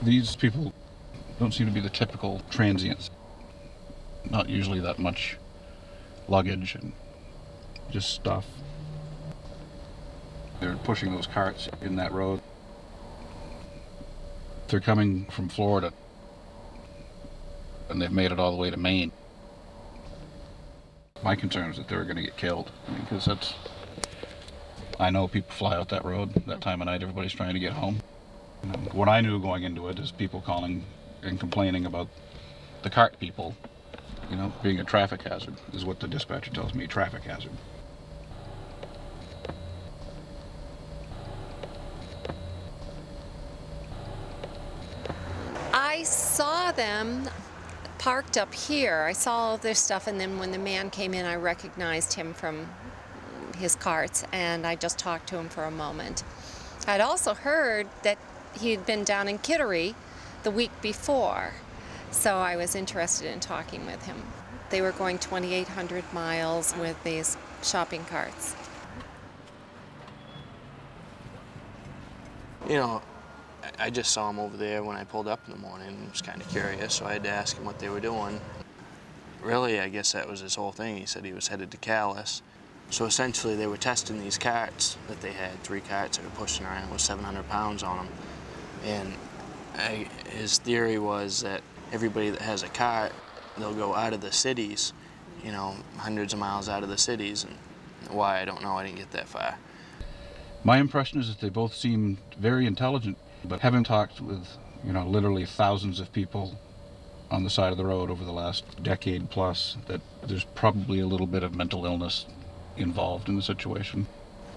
These people don't seem to be the typical transients. Not usually that much luggage and just stuff. They're pushing those carts in that road. They're coming from Florida and they've made it all the way to Maine. My concern is that they're going to get killed, because I know people fly out that road that time of night. Everybody's trying to get home. What I knew going into it is people calling and complaining about the cart people, being a traffic hazard, is what the dispatcher tells me, traffic hazard. I saw them parked up here. I saw all of their stuff, and then when the man came in, I recognized him from his carts, and I just talked to him for a moment. I'd also heard that he'd been down in Kittery the week before, so I was interested in talking with him. They were going 2,800 miles with these shopping carts. I just saw him over there when I pulled up in the morning and was kind of curious, so I had to ask him what they were doing. Really, I guess that was his whole thing. He said he was headed to Calais. So essentially, they were testing these carts that they had, 3 carts that were pushing around with 700 pounds on them. And his theory was that everybody that has a cart, they'll go out of the cities, hundreds of miles out of the cities. And why, I don't know, I didn't get that far. My impression is that they both seem very intelligent, but having talked with, literally thousands of people on the side of the road over the last decade plus, that there's probably a little bit of mental illness involved in the situation.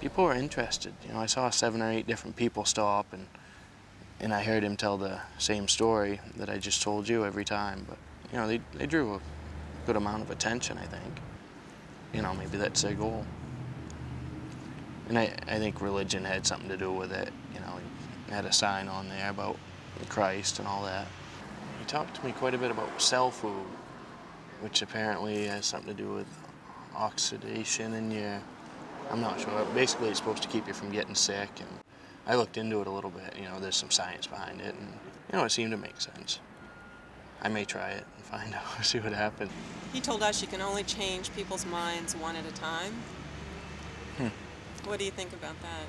People were interested. I saw 7 or 8 different people stop, and I heard him tell the same story that I just told you every time. But, they drew a good amount of attention, I think. Maybe that's their goal. And I think religion had something to do with it. He had a sign on there about Christ and all that. He talked to me quite a bit about cell food, which apparently has something to do with oxidation in your, I'm not sure. Basically, it's supposed to keep you from getting sick. And I looked into it a little bit. There's some science behind it, and it seemed to make sense. I may try it and find out, see what happens. He told us you can only change people's minds one at a time. What do you think about that?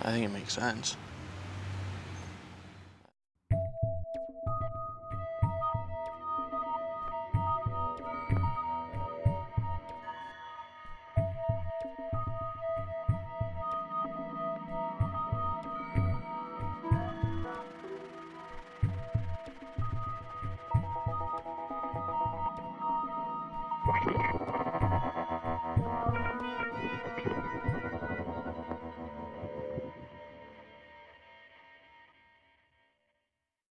I think it makes sense.